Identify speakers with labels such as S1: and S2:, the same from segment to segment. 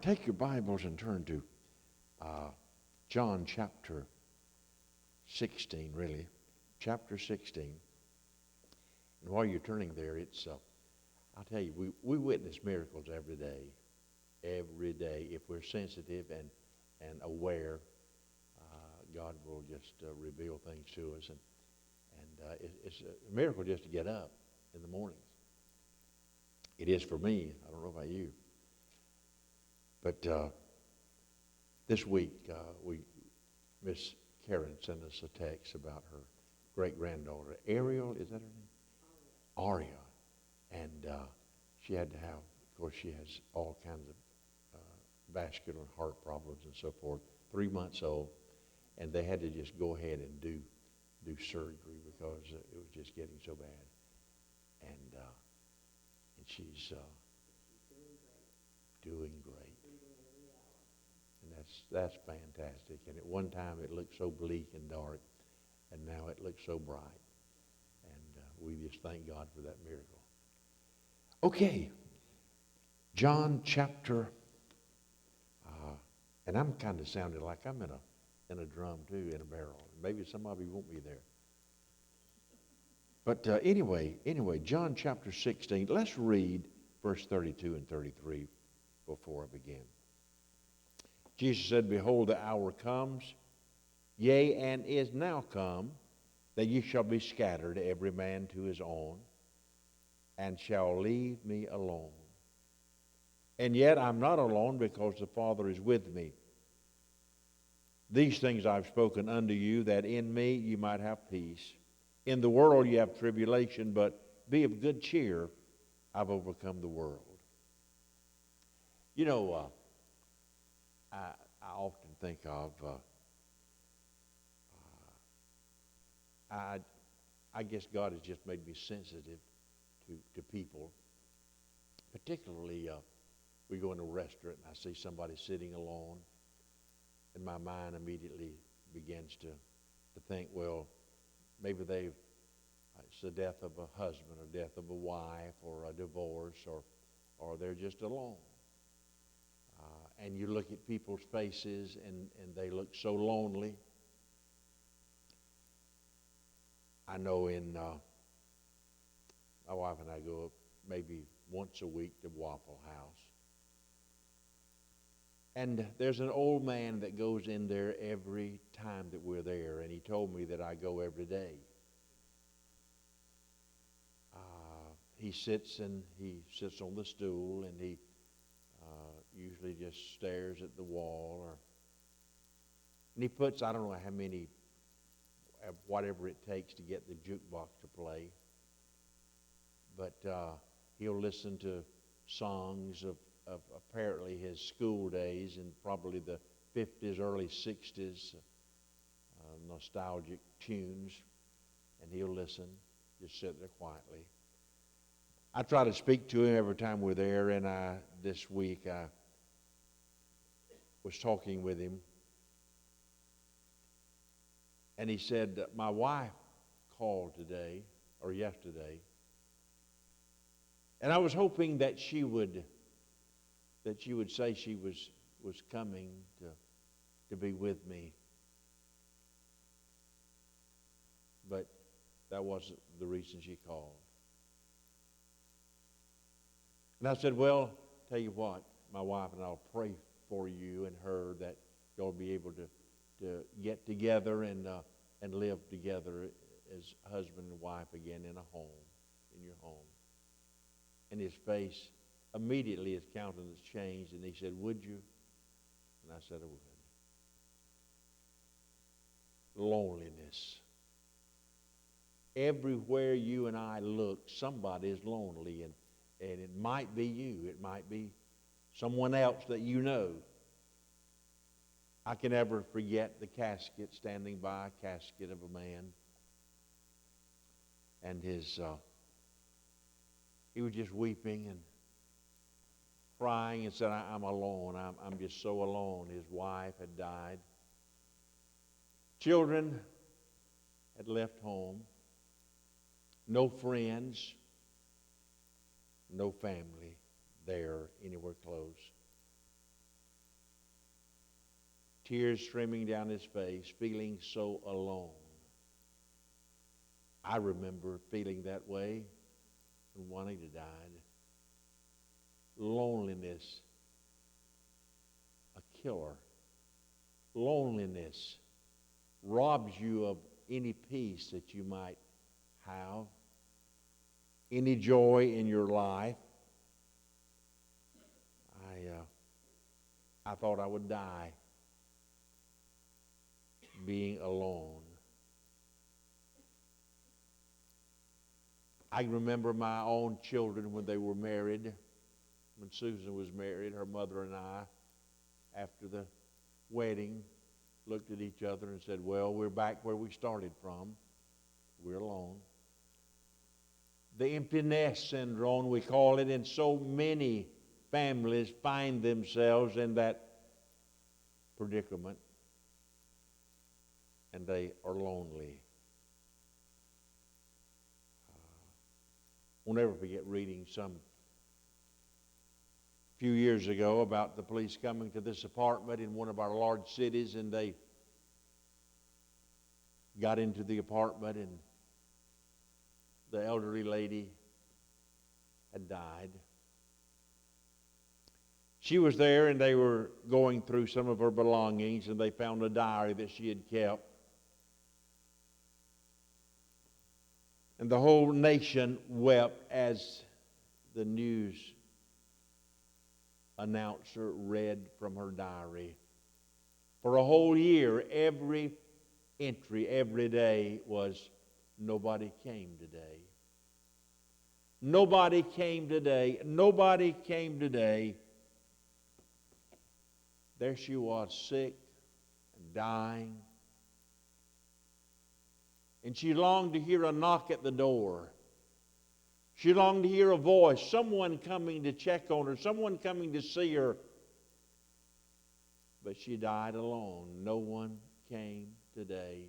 S1: Take your Bibles and turn to John chapter 16, really. Chapter 16. And while you're turning there, I'll tell you, we witness miracles every day. Every day. If we're sensitive and aware, God will just reveal things to us. And it's a miracle just to get up in the mornings. It is for me. I don't know about you. But this week, Miss Karen sent us a text about her great-granddaughter. Ariel, is that her name? Aria. And she had to have, of course, she has all kinds of vascular and heart problems and so forth, 3 months old. And they had to just go ahead and do surgery because it was just getting so bad. And she's doing great. And that's fantastic. And at one time it looked so bleak and dark, and now it looks so bright. And we just thank God for that miracle. Okay, John chapter, and I'm kind of sounding like I'm in a drum too, in a barrel. Maybe some of you won't be there. But anyway, John chapter 16. Let's read verse 32 and 33 before I begin. Jesus said, "Behold, the hour comes, yea, and is now come, that ye shall be scattered, every man to his own, and shall leave me alone. And yet I'm not alone, because the Father is with me. These things I've spoken unto you, that in me you might have peace. In the world you have tribulation, but be of good cheer. I've overcome the world." You know, I often think of, I guess God has just made me sensitive to people. Particularly, we go into a restaurant and I see somebody sitting alone, and my mind immediately begins to think, well, maybe it's the death of a husband, or death of a wife, or a divorce, or they're just alone. And you look at people's faces, and they look so lonely. I know my wife and I go up maybe once a week to Waffle House. And there's an old man that goes in there every time that we're there, and he told me that I go every day. He sits on the stool, and he usually just stares at the wall, and he puts, I don't know how many, whatever it takes to get the jukebox to play, but he'll listen to songs of apparently his school days, and probably the 50s, early 60s, nostalgic tunes, and he'll listen, just sit there quietly. I try to speak to him every time we're there, and this week I was talking with him, and he said, "My wife called today, or yesterday, and I was hoping that she would say she was coming to be with me, but that wasn't the reason she called." And I said, "Well, tell you what, my wife and I'll pray for you and her, that you'll be able to get together and live together as husband and wife again in your home." And his face, immediately his countenance changed, and he said, "Would you?" And I said, "I would." Loneliness. Everywhere you and I look, somebody is lonely, and it might be you. It might be someone else that you know. I can never forget the casket, standing by a casket of a man. And he was just weeping and crying and said, "I'm alone. I'm just so alone." His wife had died. Children had left home. No friends. No family there anywhere close. tears streaming down his face, feeling so alone. I remember feeling that way when Juanita died. Loneliness, a killer. Loneliness robs you of any peace that you might have, any joy in your life. I thought I would die being alone. I remember my own children when they were married, when Susan was married, her mother and I, after the wedding, looked at each other and said, well, we're back where we started from. We're alone. The empty nest syndrome, we call it, and so many families find themselves in that predicament, and they are lonely. I'll never forget reading some few years ago about the police coming to this apartment in one of our large cities, and they got into the apartment, and the elderly lady had died. She was there, and they were going through some of her belongings, and they found a diary that she had kept. And the whole nation wept as the news announcer read from her diary. For a whole year, every entry, every day was, nobody came today. Nobody came today. Nobody came today. There she was, sick and dying. And she longed to hear a knock at the door. She longed to hear a voice, someone coming to check on her, someone coming to see her. But she died alone. No one came today.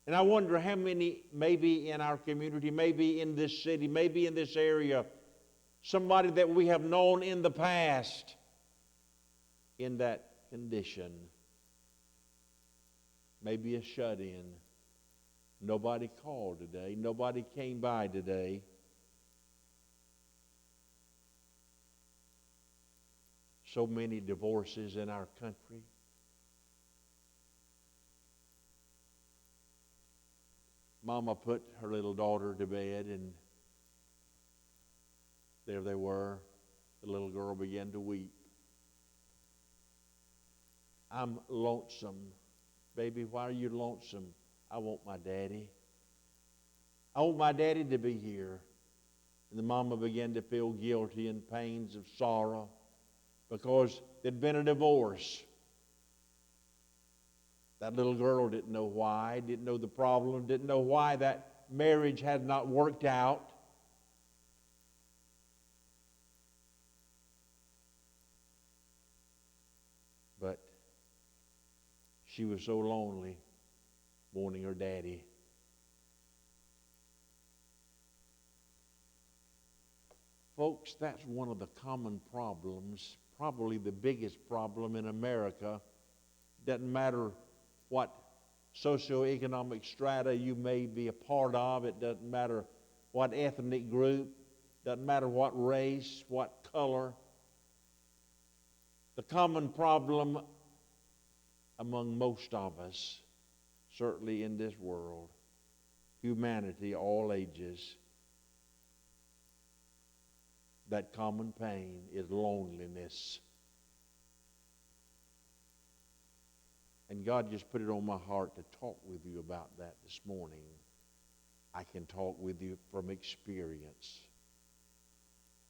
S1: And I wonder how many, maybe in our community, maybe in this city, maybe in this area, somebody that we have known in the past in that condition, maybe a shut-in. Nobody called today. Nobody came by today. So many divorces in our country. Mama put her little daughter to bed, and there they were. The little girl began to weep. I'm lonesome. Baby, why are you lonesome? I want my daddy. I want my daddy to be here. And the mama began to feel guilty and pains of sorrow because there'd been a divorce. That little girl didn't know why, didn't know the problem, didn't know why that marriage had not worked out. But she was so lonely, wanting her daddy. Folks, that's one of the common problems, probably the biggest problem in America. Doesn't matter what socioeconomic strata you may be a part of. It doesn't matter what ethnic group. Doesn't matter what race, what color. The common problem among most of us, certainly in this world, humanity, all ages, that common pain is loneliness. And God just put it on my heart to talk with you about that this morning. I can talk with you from experience,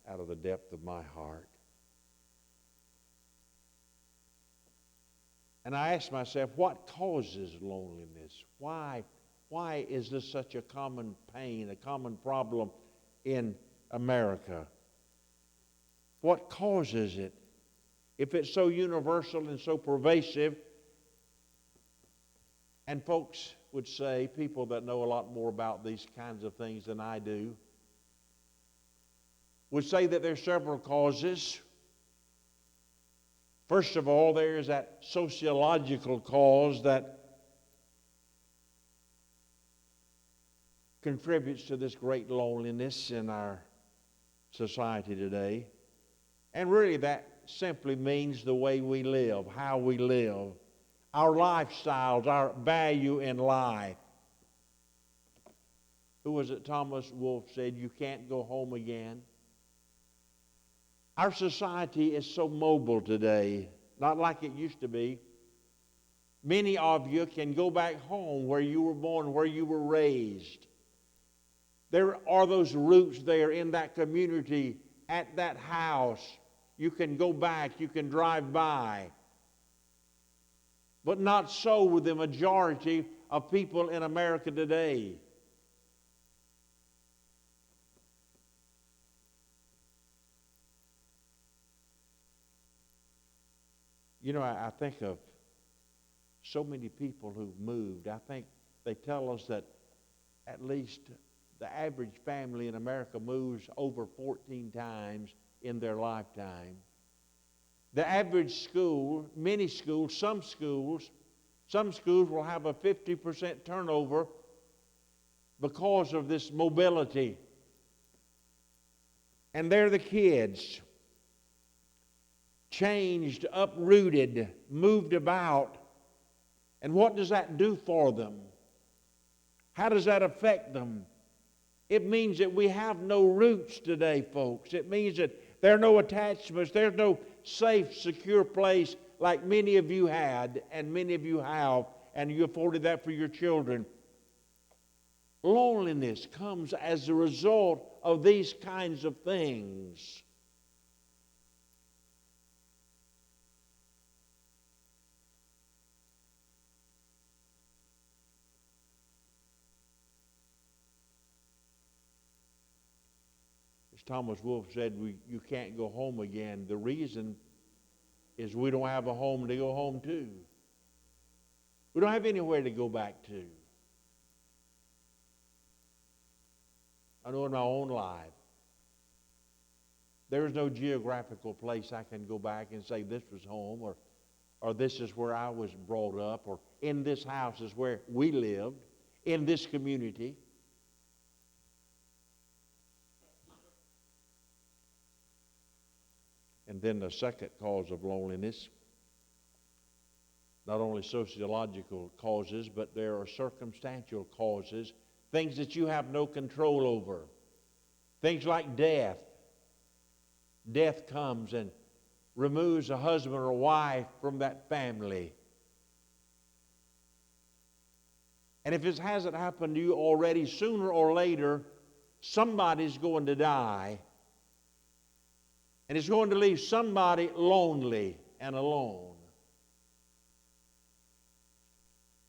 S1: out of the depth of my heart. And I asked myself, what causes loneliness? Why is this such a common pain, a common problem in America? What causes it? If it's so universal and so pervasive, and folks would say, people that know a lot more about these kinds of things than I do, would say that there are several causes. First of all, there is that sociological cause that contributes to this great loneliness in our society today. And really that simply means the way we live, how we live, our lifestyles, our value in life. Who was it? Thomas Wolfe said, "You can't go home again." Our society is so mobile today, not like it used to be. Many of you can go back home where you were born, where you were raised. There are those roots there in that community, at that house. You can go back, you can drive by. But not so with the majority of people in America today. You know, I think of so many people who've moved. I think they tell us that at least the average family in America moves over 14 times in their lifetime. The average school, many schools, some schools will have a 50% turnover because of this mobility. And they're the kids, changed, uprooted, moved about. And what does that do for them? How does that affect them? It means that we have no roots today, folks. It means that there are no attachments. There's no safe, secure place like many of you had and many of you have, and you afforded that for your children. Loneliness comes as a result of these kinds of things. As Thomas Wolfe said, you can't go home again. The reason is we don't have a home to go home to. We don't have anywhere to go back to. I know in my own life, there is no geographical place I can go back and say this was home, or this is where I was brought up, or in this house is where we lived, in this community. And then the second cause of loneliness, not only sociological causes, but there are circumstantial causes, things that you have no control over. Things like death. Death comes and removes a husband or a wife from that family. And if it hasn't happened to you already, sooner or later, somebody's going to die. And it's going to leave somebody lonely and alone.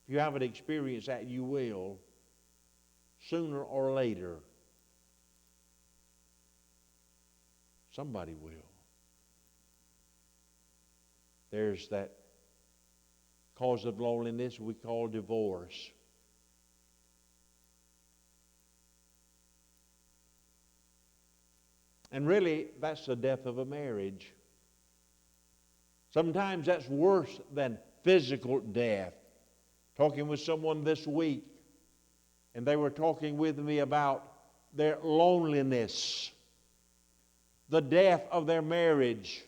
S1: If you haven't experienced that, you will, sooner or later. Somebody will. There's that cause of loneliness we call divorce. And really, that's the death of a marriage. Sometimes that's worse than physical death. Talking with someone this week, and they were talking with me about their loneliness, the death of their marriage,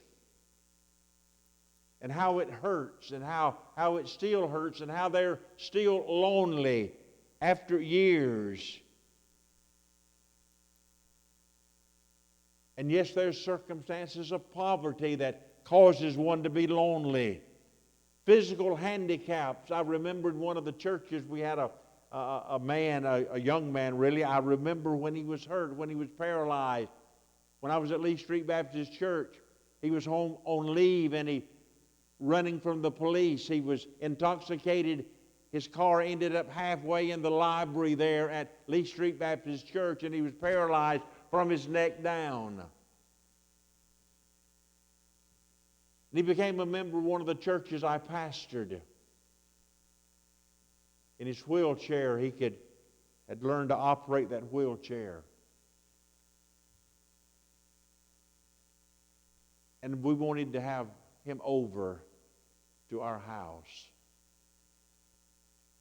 S1: and how it hurts, and how it still hurts, and how they're still lonely after years. And yes, there's circumstances of poverty that causes one to be lonely. Physical handicaps. I remember in one of the churches we had a man, a young man really. I remember when he was hurt, when he was paralyzed. When I was at Lee Street Baptist Church, he was home on leave and he running from the police. He was intoxicated. His car ended up halfway in the library there at Lee Street Baptist Church, and he was paralyzed from his neck down. And he became a member of one of the churches I pastored. In his wheelchair, he had learned to operate that wheelchair. And we wanted to have him over to our house.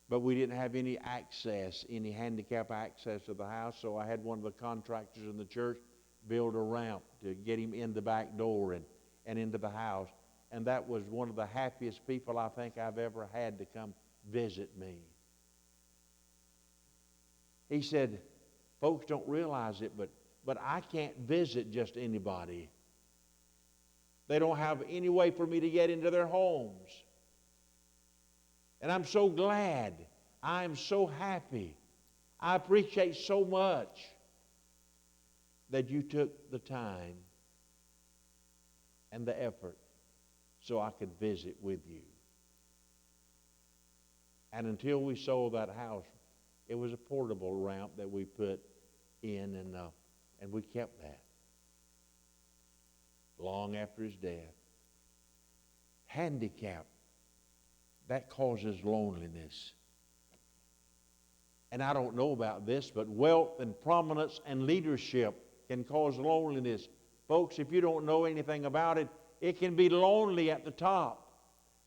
S1: But we didn't have any access, any handicap access to the house, so I had one of the contractors in the church build a ramp to get him in the back door and into the house. And that was one of the happiest people I think I've ever had to come visit me. He said, folks don't realize it, but I can't visit just anybody. They don't have any way for me to get into their homes. And I'm so glad. I am so happy. I appreciate so much that you took the time and the effort so I could visit with you. And until we sold that house, it was a portable ramp that we put in, and we kept that long after his death. Handicap, that causes loneliness. And I don't know about this, but wealth and prominence and leadership can cause loneliness. Folks, if you don't know anything about it, it can be lonely at the top.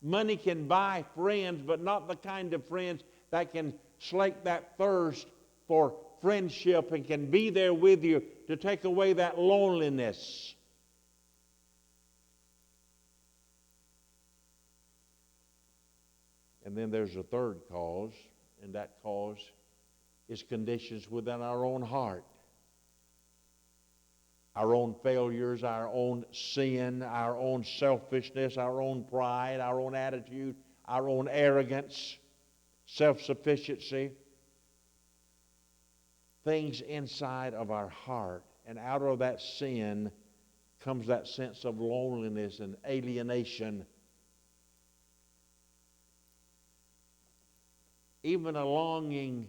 S1: Money can buy friends, but not the kind of friends that can slake that thirst for friendship and can be there with you to take away that loneliness. And then there's a third cause, and that cause is conditions within our own heart. Our own failures, our own sin, our own selfishness, our own pride, our own attitude, our own arrogance, self-sufficiency. Things inside of our heart. And out of that sin comes that sense of loneliness and alienation. Even a longing,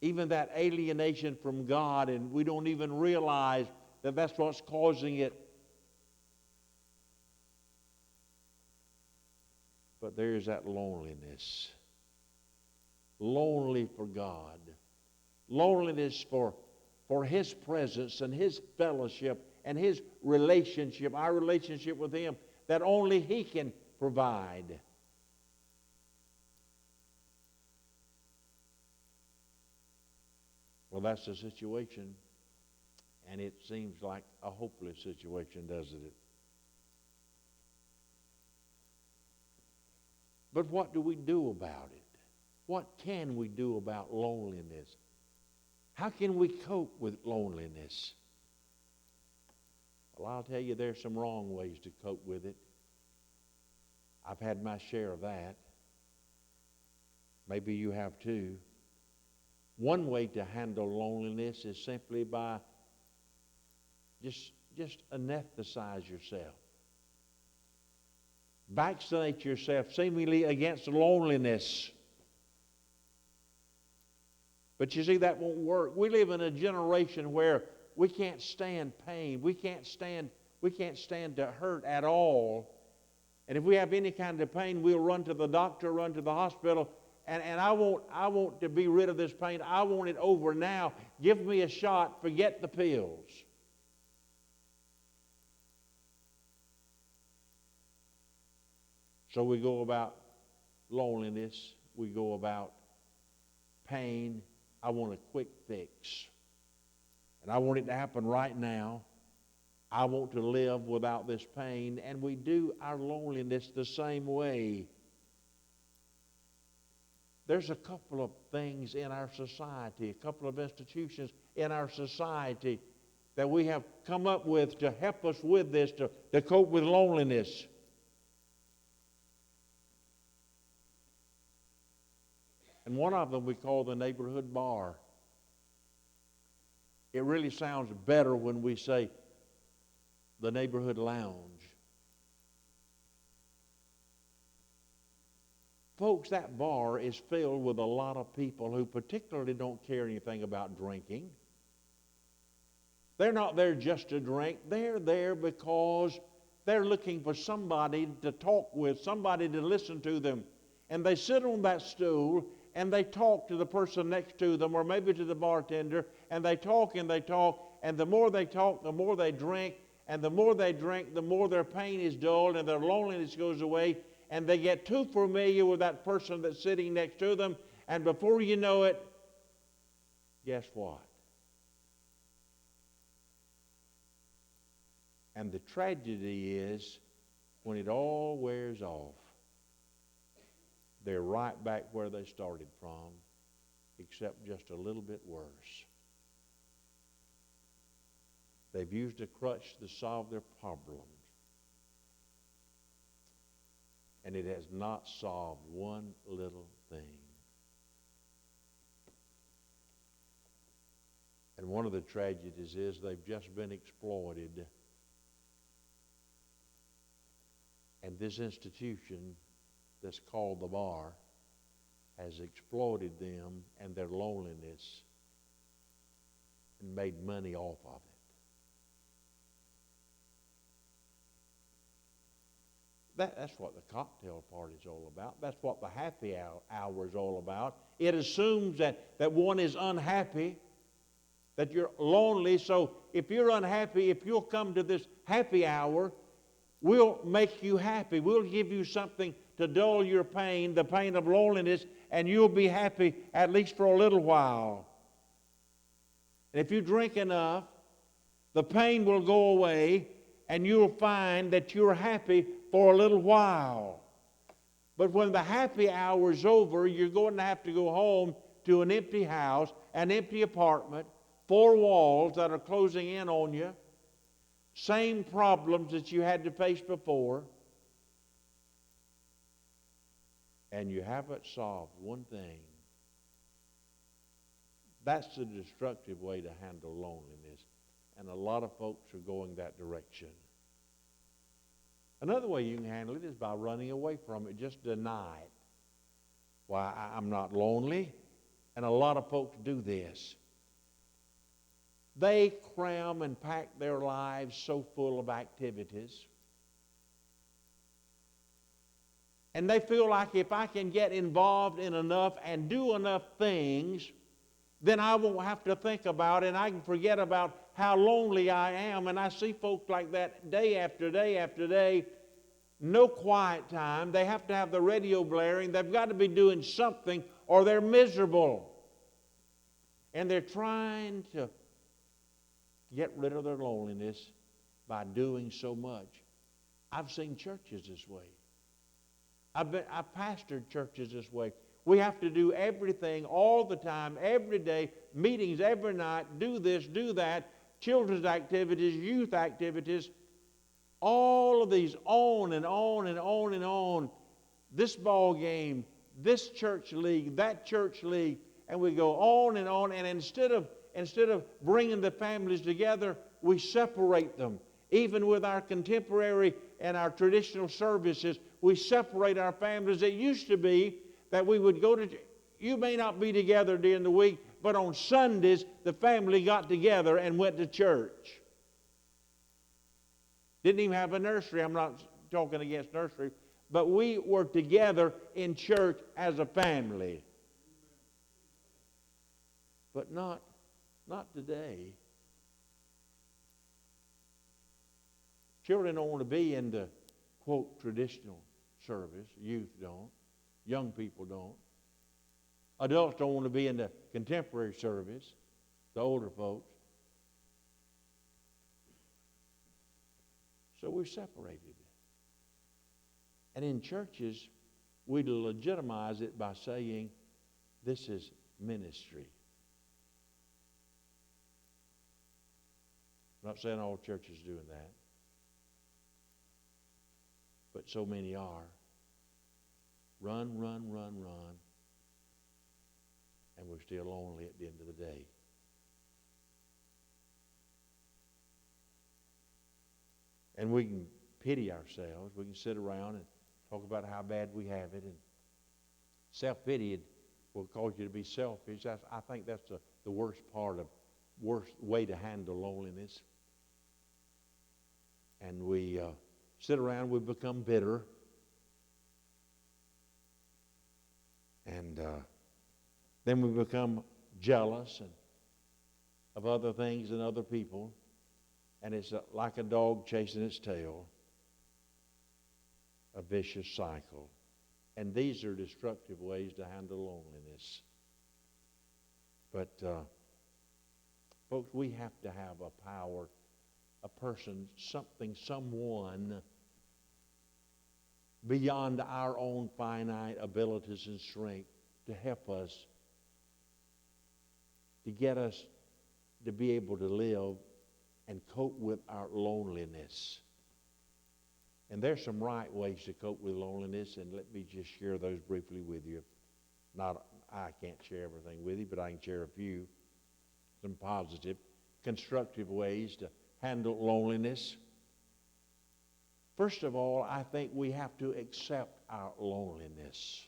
S1: even that alienation from God, and we don't even realize that that's what's causing it. But there's that loneliness. Lonely for God. Loneliness for His presence and His fellowship and His relationship, our relationship with Him, that only He can provide. Well, that's the situation, and it seems like a hopeless situation, doesn't it? But what do we do about it? What can we do about loneliness? How can we cope with loneliness? Well, I'll tell you, there's some wrong ways to cope with it. I've had my share of that. Maybe you have too. One way to handle loneliness is simply by just anesthetize yourself. Vaccinate yourself seemingly against loneliness. But you see, that won't work. We live in a generation where we can't stand pain. We can't stand to hurt at all. And if we have any kind of pain, we'll run to the doctor, run to the hospital. And I want to be rid of this pain. I want it over now. Give me a shot. Forget the pills. So we go about loneliness. We go about pain. I want a quick fix. And I want it to happen right now. I want to live without this pain. And we do our loneliness the same way. There's a couple of things in our society, a couple of institutions in our society that we have come up with to help us with this, to cope with loneliness. And one of them we call the neighborhood bar. It really sounds better when we say the neighborhood lounge. Folks, that bar is filled with a lot of people who particularly don't care anything about drinking. They're not there just to drink. They're there because they're looking for somebody to talk with, somebody to listen to them. And they sit on that stool and they talk to the person next to them, or maybe to the bartender, and they talk, and the more they talk, the more they drink, And the more they drink, the more their pain is dulled and their loneliness goes away. And they get too familiar with that person that's sitting next to them. And before you know it, guess what? And the tragedy is, when it all wears off, they're right back where they started from, except just a little bit worse. They've used a crutch to solve their problems, and it has not solved one little thing. And one of the tragedies is they've just been exploited. And this institution that's called the bar has exploited them and their loneliness and made money off of it. That's what the cocktail party is all about. That's what the happy hour is all about. It assumes that one is unhappy, that you're lonely. So if you're unhappy, if you'll come to this happy hour, we'll make you happy. We'll give you something to dull your pain, the pain of loneliness, and you'll be happy at least for a little while. And if you drink enough, the pain will go away, and you'll find that you're happy for a little while. But when the happy hour is over, you're going to have to go home to an empty house, an empty apartment, 4 walls that are closing in on you, same problems that you had to face before, and you haven't solved one thing. That's the destructive way to handle loneliness, and a lot of folks are going that direction. Another way you can handle it is by running away from it. Just deny it. Why, I'm not lonely. And a lot of folks do this. They cram and pack their lives so full of activities. And they feel like if I can get involved in enough and do enough things, then I won't have to think about it, and I can forget about how lonely I am. And I see folks like that day after day after day. No quiet time. They have to have the radio blaring. They've got to be doing something or they're miserable. And they're trying to get rid of their loneliness by doing so much. I've seen churches this way. I've pastored churches this way. We have to do everything all the time, every day, meetings every night, do this, do that, children's activities, youth activities, all of these on and on and on and on. This ball game, this church league, that church league, and we go on, and instead of bringing the families together, we separate them. Even with our contemporary and our traditional services, we separate our families. It used to be that we would go to, you may not be together during the week, but on Sundays, the family got together and went to church. Didn't even have a nursery. I'm not talking against nursery, but we were together in church as a family. But not today. Children don't want to be in the, quote, traditional service. Youth don't. Young people don't. Adults don't want to be in the contemporary service, the older folks. So we're separated. And in churches, we legitimize it by saying, this is ministry. I'm not saying all churches are doing that, but so many are. Run, and we're still lonely at the end of the day. And we can pity ourselves. We can sit around and talk about how bad we have it. And self-pity will cause you to be selfish. I think that's the worst way to handle loneliness. And we sit around, we become bitter. And then we become jealous of other things and other people. And it's like a dog chasing its tail, a vicious cycle. And these are destructive ways to handle loneliness. But, folks, we have to have a power, a person, something, someone beyond our own finite abilities and strength to help us, to get us to be able to live and cope with our loneliness. And there's some right ways to cope with loneliness, and let me just share those briefly with you. I can't share everything with you, but I can share a few, some positive, constructive ways to handle loneliness. First of all, I think we have to accept our loneliness.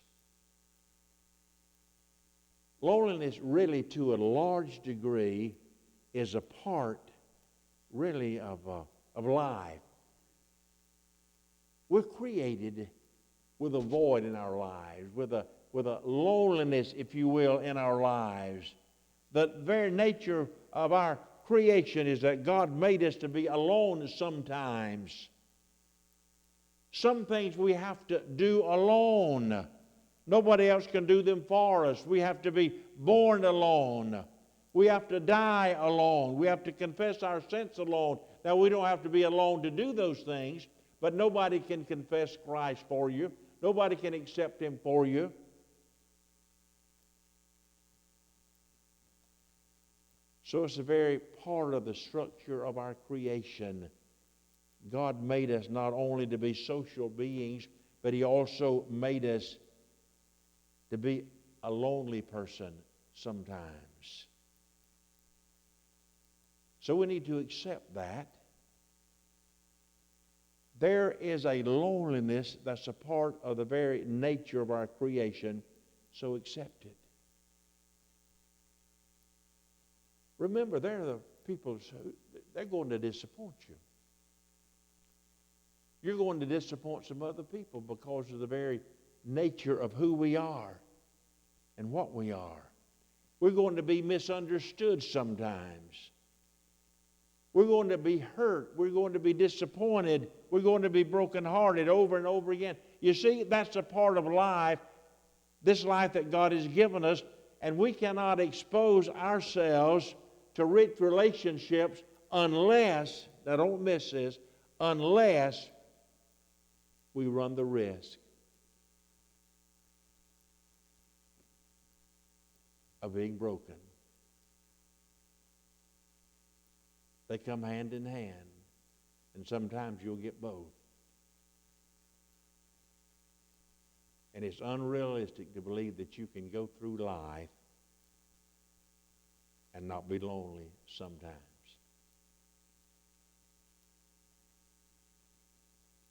S1: Loneliness really, to a large degree, is a part, really, of life. We're created with a void in our lives, with a loneliness, if you will, in our lives. The very nature of our creation is that God made us to be alone sometimes. Some things we have to do alone. Nobody else can do them for us. We have to be born alone. We have to die alone. We have to confess our sins alone. Now, we don't have to be alone to do those things, but nobody can confess Christ for you. Nobody can accept Him for you. So it's a very part of the structure of our creation. God made us not only to be social beings, but He also made us to be a lonely person sometimes. So we need to accept that. There is a loneliness that's a part of the very nature of our creation, so accept it. Remember, there are the people who, they're going to disappoint you. You're going to disappoint some other people because of the very nature of who we are and what we are. We're going to be misunderstood sometimes. We're going to be hurt. We're going to be disappointed. We're going to be brokenhearted over and over again. You see, that's a part of life, this life that God has given us, and we cannot expose ourselves to rich relationships unless, now don't miss this, unless we run the risk of being broken. They come hand in hand, and sometimes you'll get both. And it's unrealistic to believe that you can go through life and not be lonely sometimes.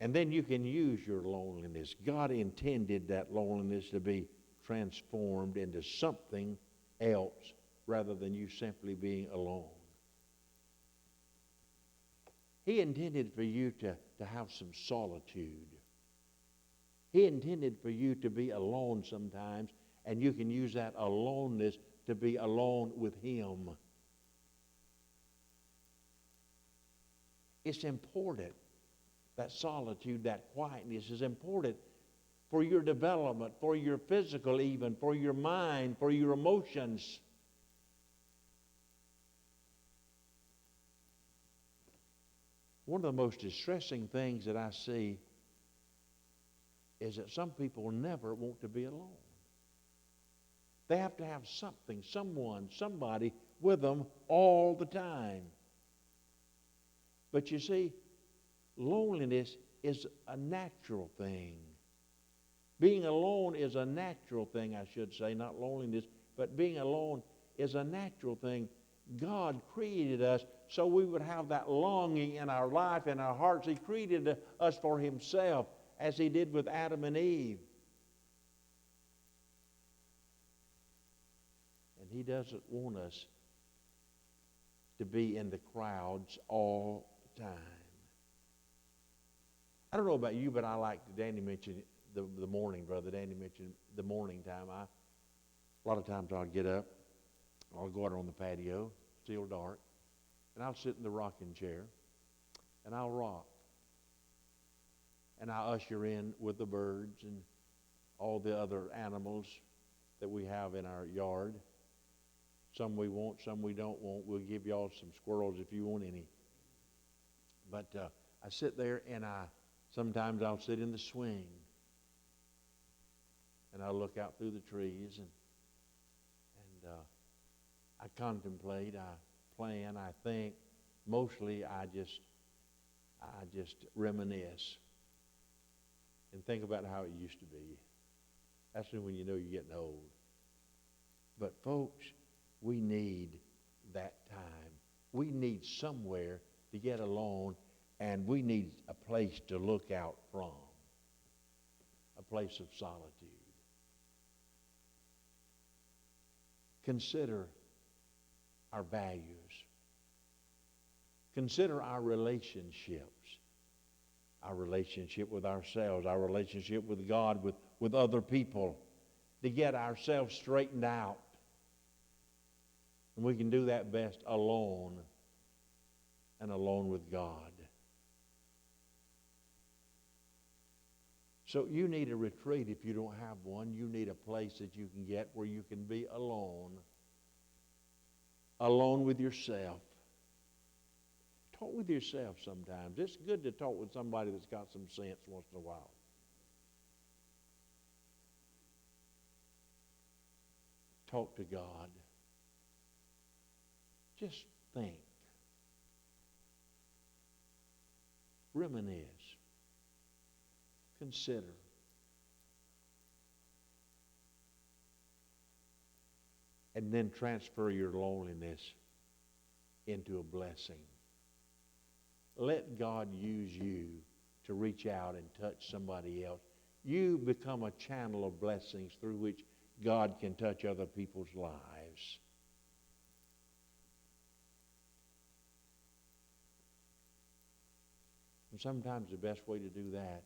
S1: And then you can use your loneliness. God intended that loneliness to be transformed into something else rather than you simply being alone. He intended for you to have some solitude. He intended for you to be alone sometimes, and you can use that aloneness to be alone with Him. It's important. That solitude, that quietness is important for your development, for your physical even, for your mind, for your emotions. One of the most distressing things that I see is that some people never want to be alone. They have to have something, someone, somebody with them all the time. But you see, loneliness is a natural thing. Being alone is a natural thing, I should say, not loneliness, but being alone is a natural thing. God created us so we would have that longing in our life, in our hearts. He created us for Himself, as He did with Adam and Eve. And He doesn't want us to be in the crowds all the time. I don't know about you, but I like, Danny mentioned the morning, Brother Danny mentioned the morning time. A lot of times I'll get up, I'll go out on the patio, still dark, and I'll sit in the rocking chair, and I'll rock. And I usher in with the birds and all the other animals that we have in our yard. Some we want, some we don't want. We'll give y'all some squirrels if you want any. But I sit there and sometimes I'll sit in the swing and I'll look out through the trees and I contemplate, I plan, I think. Mostly I just reminisce and think about how it used to be. That's when you know you're getting old. But folks, we need that time. We need somewhere to get alone, and we need a place to look out from, a place of solitude. Consider our values. Consider our relationships, our relationship with ourselves, our relationship with God, with other people, to get ourselves straightened out. And we can do that best alone and alone with God. So you need a retreat if you don't have one. You need a place that you can get where you can be alone with yourself. Talk with yourself sometimes. It's good to talk with somebody that's got some sense once in a while. Talk to God. Just think. Reminisce. Consider. And then transfer your loneliness into a blessing. Let God use you to reach out and touch somebody else. You become a channel of blessings through which God can touch other people's lives. And sometimes the best way to do that,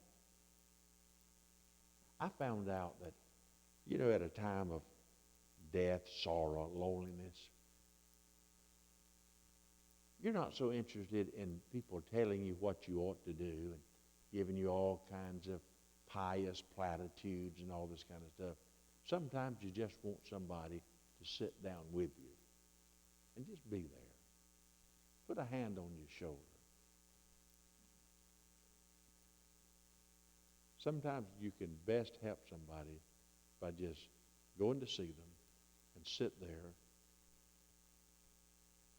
S1: I found out that, at a time of death, sorrow, loneliness, you're not so interested in people telling you what you ought to do and giving you all kinds of pious platitudes and all this kind of stuff. Sometimes you just want somebody to sit down with you and just be there. Put a hand on your shoulder. Sometimes you can best help somebody by just going to see them and sit there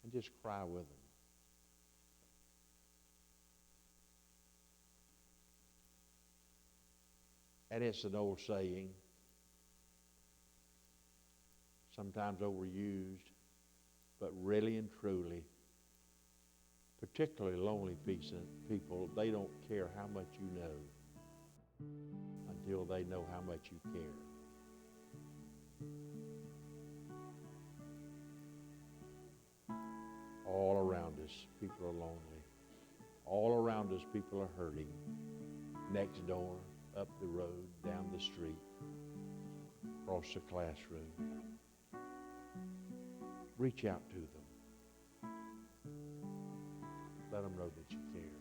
S1: and just cry with them. And it's an old saying, sometimes overused, but really and truly, particularly lonely people, they don't care how much you know until they know how much you care. All around us, people are lonely. All around us, people are hurting. Next door, up the road, down the street, across the classroom. Reach out to them. Let them know that you care.